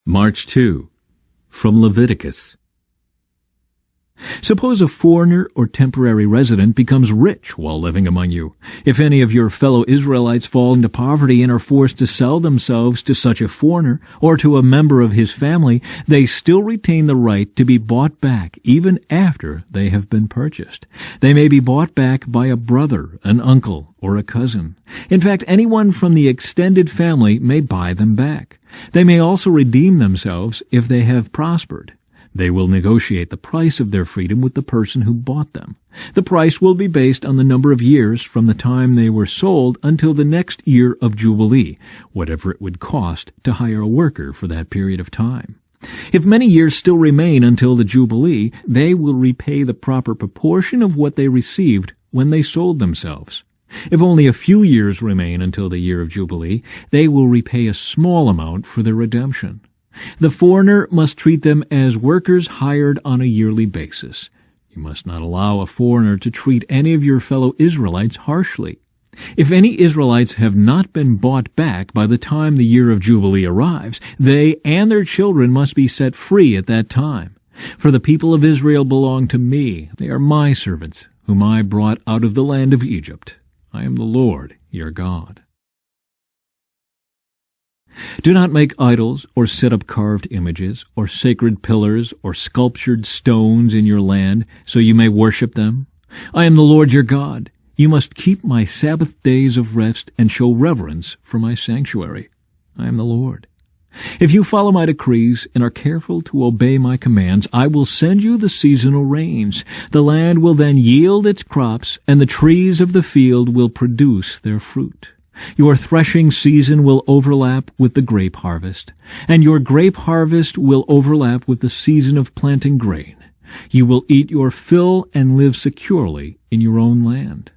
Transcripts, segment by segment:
March 2. From Leviticus. Suppose a foreigner or temporary resident becomes rich while living among you. If any of your fellow Israelites fall into poverty and are forced to sell themselves to such a foreigner or to a member of his family, they still retain the right to be bought back even after they have been purchased. They may be bought back by a brother, an uncle, or a cousin. In fact, anyone from the extended family may buy them back. They may also redeem themselves if they have prospered. They will negotiate the price of their freedom with the person who bought them. The price will be based on the number of years from the time they were sold until the next year of Jubilee, whatever it would cost to hire a worker for that period of time. If many years still remain until the Jubilee, they will repay the proper proportion of what they received when they sold themselves. If only a few years remain until the year of Jubilee, they will repay a small amount for their redemption. The foreigner must treat them as workers hired on a yearly basis. You must not allow a foreigner to treat any of your fellow Israelites harshly. If any Israelites have not been bought back by the time the year of Jubilee arrives, they and their children must be set free at that time. For the people of Israel belong to me. They are my servants, whom I brought out of the land of Egypt. I am the Lord, your God. Do not make idols or set up carved images or sacred pillars or sculptured stones in your land so you may worship them. I am the Lord your God. You must keep my Sabbath days of rest and show reverence for my sanctuary. I am the Lord. If you follow my decrees and are careful to obey my commands, I will send you the seasonal rains. The land will then yield its crops, and the trees of the field will produce their fruit. Your threshing season will overlap with the grape harvest, and your grape harvest will overlap with the season of planting grain. You will eat your fill and live securely in your own land.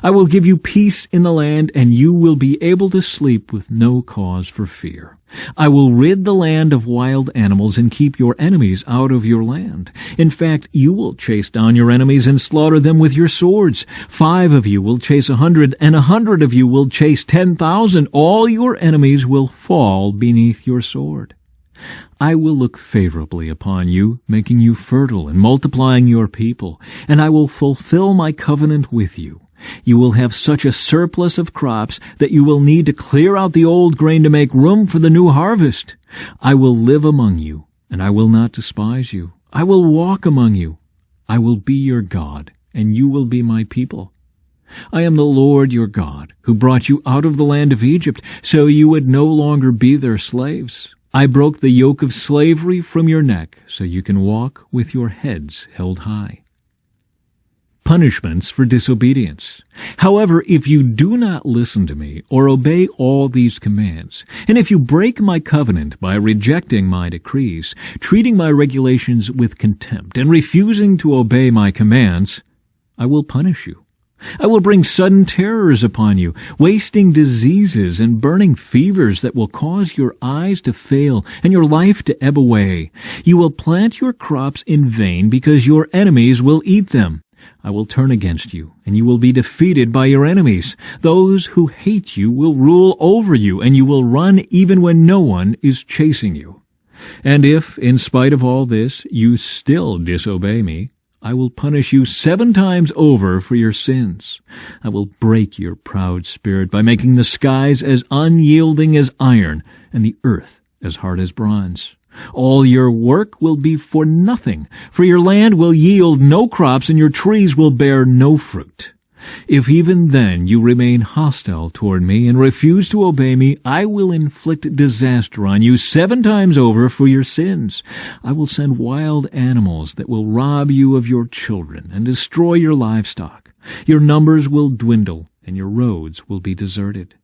I will give you peace in the land, and you will be able to sleep with no cause for fear. I will rid the land of wild animals and keep your enemies out of your land. In fact, you will chase down your enemies and slaughter them with your swords. 5 of you will chase 100, and 100 of you will chase 10,000. All your enemies will fall beneath your sword. I will look favorably upon you, making you fertile and multiplying your people, and I will fulfill my covenant with you. You will have such a surplus of crops that you will need to clear out the old grain to make room for the new harvest. I will live among you, and I will not despise you. I will walk among you. I will be your God, and you will be my people. I am the Lord your God, who brought you out of the land of Egypt, so you would no longer be their slaves. I broke the yoke of slavery from your neck, so you can walk with your heads held high. Punishments for disobedience. However, if you do not listen to me or obey all these commands, and if you break my covenant by rejecting my decrees, treating my regulations with contempt, and refusing to obey my commands, I will punish you. I will bring sudden terrors upon you, wasting diseases and burning fevers that will cause your eyes to fail and your life to ebb away. You will plant your crops in vain because your enemies will eat them. I will turn against you, and you will be defeated by your enemies. Those who hate you will rule over you, and you will run even when no one is chasing you. And if, in spite of all this, you still disobey me, I will punish you 7 times over for your sins. I will break your proud spirit by making the skies as unyielding as iron and the earth as hard as bronze. All your work will be for nothing, for your land will yield no crops and your trees will bear no fruit. If even then you remain hostile toward me and refuse to obey me, I will inflict disaster on you 7 times over for your sins. I will send wild animals that will rob you of your children and destroy your livestock. Your numbers will dwindle and your roads will be deserted.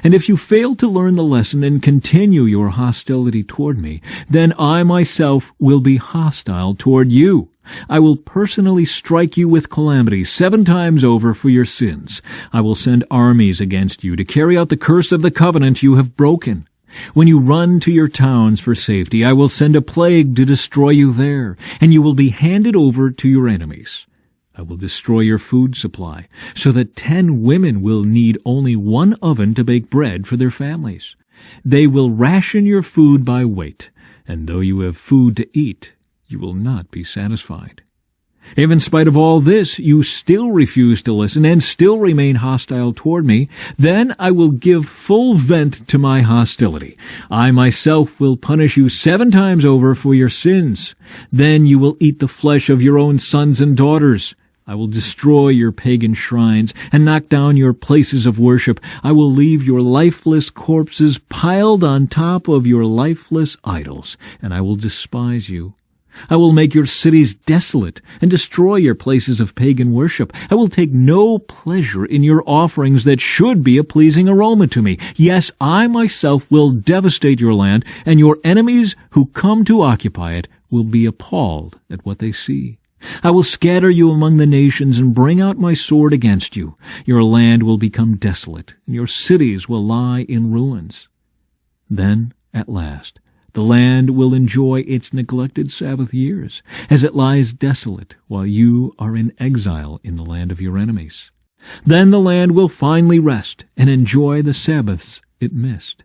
And if you fail to learn the lesson and continue your hostility toward me, then I myself will be hostile toward you. I will personally strike you with calamity 7 times over for your sins. I will send armies against you to carry out the curse of the covenant you have broken. When you run to your towns for safety, I will send a plague to destroy you there, and you will be handed over to your enemies. I will destroy your food supply, so that 10 women will need only 1 oven to bake bread for their families. They will ration your food by weight, and though you have food to eat, you will not be satisfied. If in spite of all this you still refuse to listen and still remain hostile toward me, then I will give full vent to my hostility. I myself will punish you 7 times over for your sins. Then you will eat the flesh of your own sons and daughters. I will destroy your pagan shrines and knock down your places of worship. I will leave your lifeless corpses piled on top of your lifeless idols, and I will despise you. I will make your cities desolate and destroy your places of pagan worship. I will take no pleasure in your offerings that should be a pleasing aroma to me. Yes, I myself will devastate your land, and your enemies who come to occupy it will be appalled at what they see. I will scatter you among the nations and bring out my sword against you. Your land will become desolate, and your cities will lie in ruins. Then, at last, the land will enjoy its neglected Sabbath years, as it lies desolate while you are in exile in the land of your enemies. Then the land will finally rest and enjoy the Sabbaths it missed.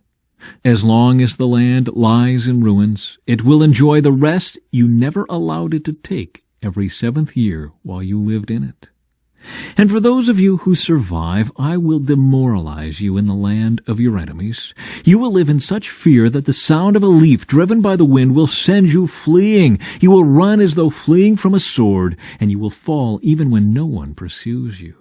As long as the land lies in ruins, it will enjoy the rest you never allowed it to take every 7th year while you lived in it. And for those of you who survive, I will demoralize you in the land of your enemies. You will live in such fear that the sound of a leaf driven by the wind will send you fleeing. You will run as though fleeing from a sword, and you will fall even when no one pursues you.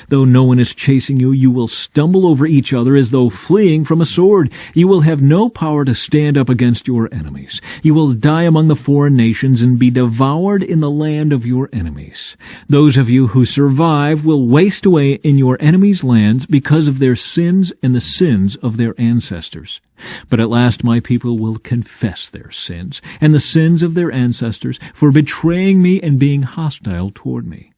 Though no one is chasing you, you will stumble over each other as though fleeing from a sword. You will have no power to stand up against your enemies. You will die among the foreign nations and be devoured in the land of your enemies. Those of you who survive will waste away in your enemies' lands because of their sins and the sins of their ancestors. But at last my people will confess their sins and the sins of their ancestors for betraying me and being hostile toward me.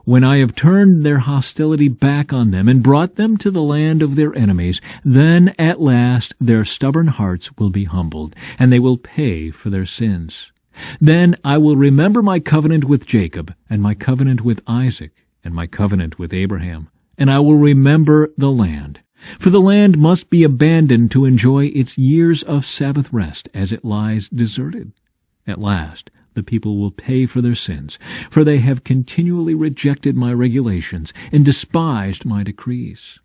When I have turned their hostility back on them and brought them to the land of their enemies, then at last their stubborn hearts will be humbled, and they will pay for their sins. Then I will remember my covenant with Jacob, and my covenant with Isaac, and my covenant with Abraham, and I will remember the land. For the land must be abandoned to enjoy its years of Sabbath rest as it lies deserted. At last the people will pay for their sins, for they have continually rejected my regulations and despised my decrees.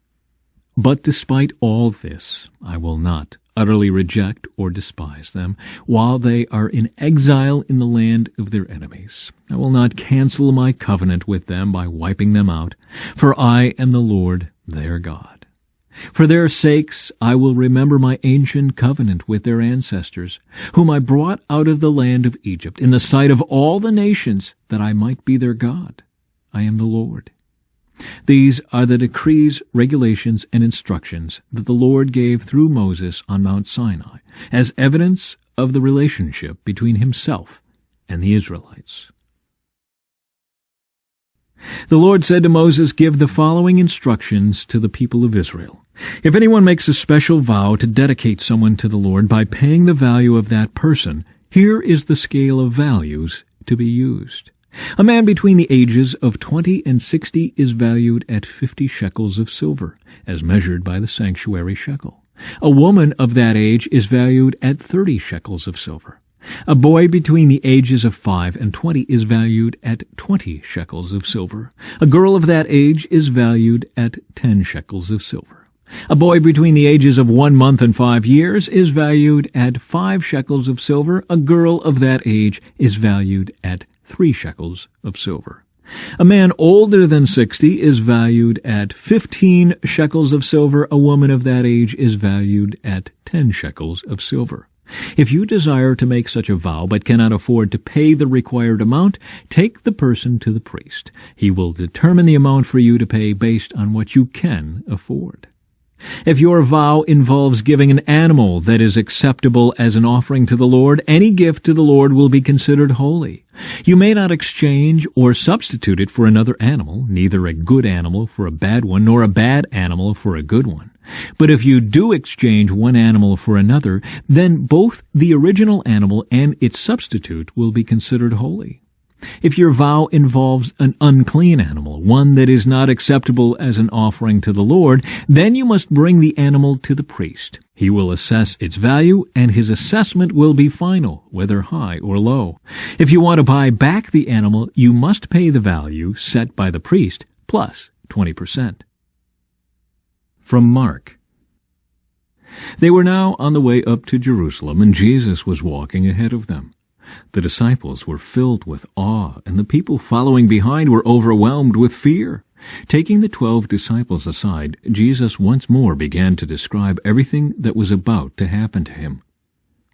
But despite all this, I will not utterly reject or despise them while they are in exile in the land of their enemies. I will not cancel my covenant with them by wiping them out, for I am the Lord their God. For their sakes I will remember my ancient covenant with their ancestors, whom I brought out of the land of Egypt, in the sight of all the nations, that I might be their God. I am the Lord. These are the decrees, regulations, and instructions that the Lord gave through Moses on Mount Sinai, as evidence of the relationship between himself and the Israelites. The Lord said to Moses, "Give the following instructions to the people of Israel. If anyone makes a special vow to dedicate someone to the Lord by paying the value of that person, here is the scale of values to be used. A man between the ages of 20 and 60 is valued at 50 shekels of silver, as measured by the sanctuary shekel. A woman of that age is valued at 30 shekels of silver. A boy between the ages of 5 and 20 is valued at 20 shekels of silver. A girl of that age is valued at 10 shekels of silver. A boy between the ages of 1 month and 5 years is valued at 5 shekels of silver. A girl of that age is valued at 3 shekels of silver. A man older than 60 is valued at 15 shekels of silver. A woman of that age is valued at 10 shekels of silver. If you desire to make such a vow but cannot afford to pay the required amount, take the person to the priest. He will determine the amount for you to pay based on what you can afford. If your vow involves giving an animal that is acceptable as an offering to the Lord, any gift to the Lord will be considered holy. You may not exchange or substitute it for another animal, neither a good animal for a bad one, nor a bad animal for a good one. But if you do exchange one animal for another, then both the original animal and its substitute will be considered holy. If your vow involves an unclean animal, one that is not acceptable as an offering to the Lord, then you must bring the animal to the priest. He will assess its value, and his assessment will be final, whether high or low. If you want to buy back the animal, you must pay the value set by the priest, plus 20%. From Mark. They were now on the way up to Jerusalem, and Jesus was walking ahead of them. The disciples were filled with awe, and the people following behind were overwhelmed with fear. Taking the 12 disciples aside, Jesus once more began to describe everything that was about to happen to him.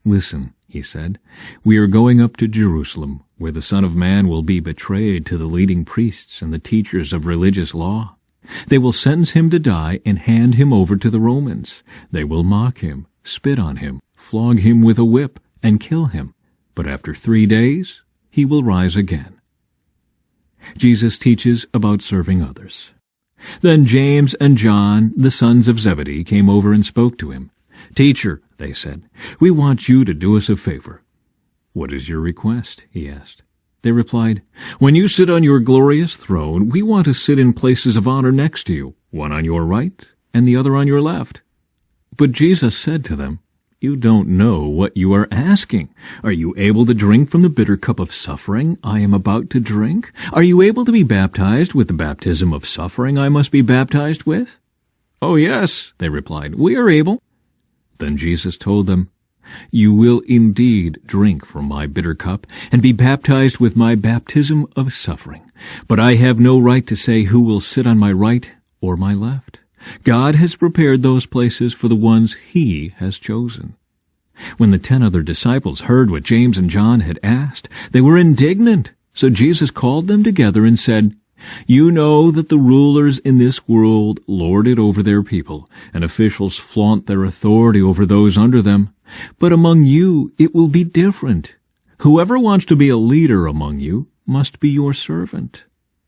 "Listen," he said, "we are going up to Jerusalem, where the Son of Man will be betrayed to the leading priests and the teachers of religious law. They will sentence him to die and hand him over to the Romans. They will mock him, spit on him, flog him with a whip, and kill him. But after 3 days, he will rise again." Jesus teaches about serving others. Then James and John, the sons of Zebedee, came over and spoke to him. "Teacher," they said, "we want you to do us a favor." "What is your request?" he asked. They replied, "When you sit on your glorious throne, we want to sit in places of honor next to you, one on your right and the other on your left." But Jesus said to them, "You don't know what you are asking. Are you able to drink from the bitter cup of suffering I am about to drink? Are you able to be baptized with the baptism of suffering I must be baptized with?" "Oh, yes," they replied, "we are able." Then Jesus told them, "You will indeed drink from my bitter cup and be baptized with my baptism of suffering. But I have no right to say who will sit on my right or my left. God has prepared those places for the ones he has chosen." When the 10 other disciples heard what James and John had asked, they were indignant. So Jesus called them together and said, "You know that the rulers in this world lord it over their people, and officials flaunt their authority over those under them. But among you it will be different. Whoever wants to be a leader among you must be your servant.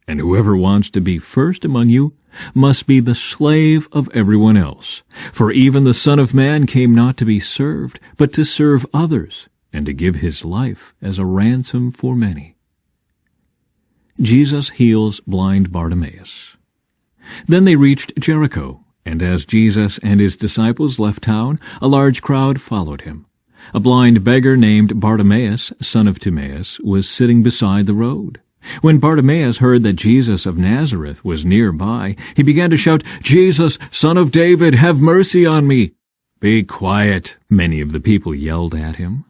And whoever wants to be first among you must be the slave of everyone else. For even the Son of Man came not to be served, but to serve others, and to give his life as a ransom for many." Jesus heals blind Bartimaeus. Then they reached Jericho, and as Jesus and his disciples left town, a large crowd followed him. A blind beggar named Bartimaeus, son of Timaeus, was sitting beside the road. When Bartimaeus heard that Jesus of Nazareth was nearby, he began to shout, "Jesus, Son of David, have mercy on me!" "Be quiet," many of the people yelled at him.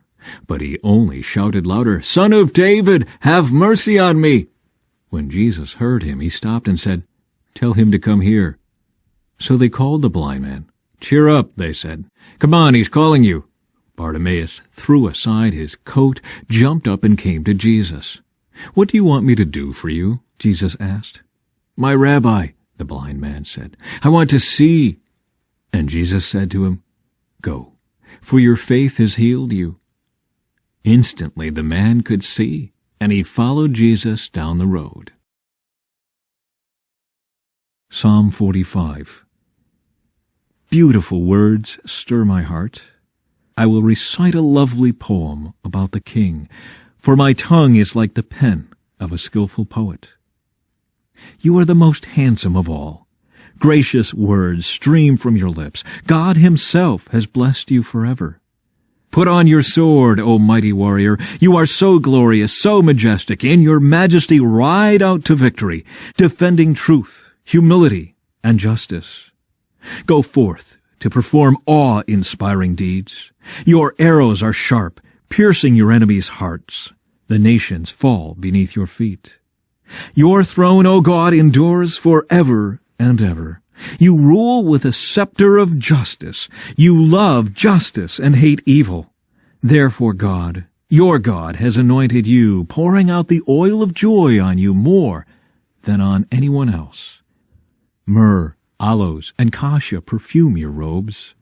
But he only shouted louder, "Son of David, have mercy on me!" When Jesus heard him, he stopped and said, "Tell him to come here." So they called the blind man. "Cheer up," they said. "Come on, he's calling you." Bartimaeus threw aside his coat, jumped up, and came to Jesus. "What do you want me to do for you?" Jesus asked. "My rabbi," the blind man said, "I want to see." And Jesus said to him, "Go, for your faith has healed you." Instantly the man could see, and he followed Jesus down the road. Psalm 45. Beautiful words stir my heart. I will recite a lovely poem about the King, for my tongue is like the pen of a skillful poet. You are the most handsome of all. Gracious words stream from your lips. God himself has blessed you forever. Put on your sword, O mighty warrior. You are so glorious, so majestic. In your majesty ride out to victory, defending truth, humility, and justice. Go forth to perform awe-inspiring deeds. Your arrows are sharp, piercing your enemies' hearts. The nations fall beneath your feet. Your throne, O God, endures forever and ever. You rule with a scepter of justice. You love justice and hate evil. Therefore God, your God, has anointed you, pouring out the oil of joy on you more than on anyone else. Myrrh, aloes, and cassia perfume your robes.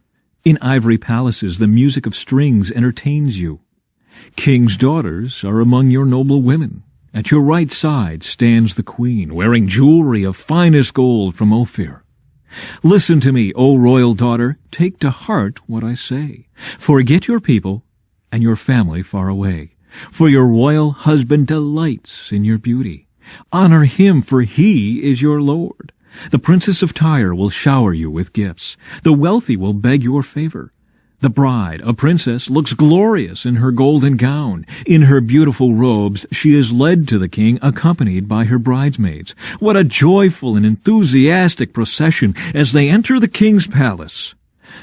In ivory palaces the music of strings entertains you. Kings' daughters are among your noble women. At your right side stands the queen, wearing jewelry of finest gold from Ophir. Listen to me, O royal daughter. Take to heart what I say. Forget your people and your family far away. For your royal husband delights in your beauty. Honor him, for he is your Lord. The princess of Tyre will shower you with gifts. The wealthy will beg your favor. The bride, a princess, looks glorious in her golden gown. In her beautiful robes she is led to the king, accompanied by her bridesmaids. What a joyful and enthusiastic procession as they enter the king's palace!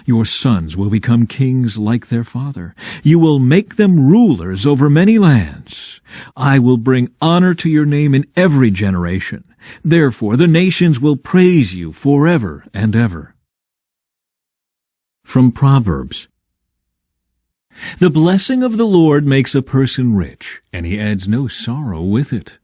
Your sons will become kings like their father. You will make them rulers over many lands. I will bring honor to your name in every generation. Therefore the nations will praise you forever and ever. From Proverbs. The blessing of the Lord makes a person rich, and he adds no sorrow with it.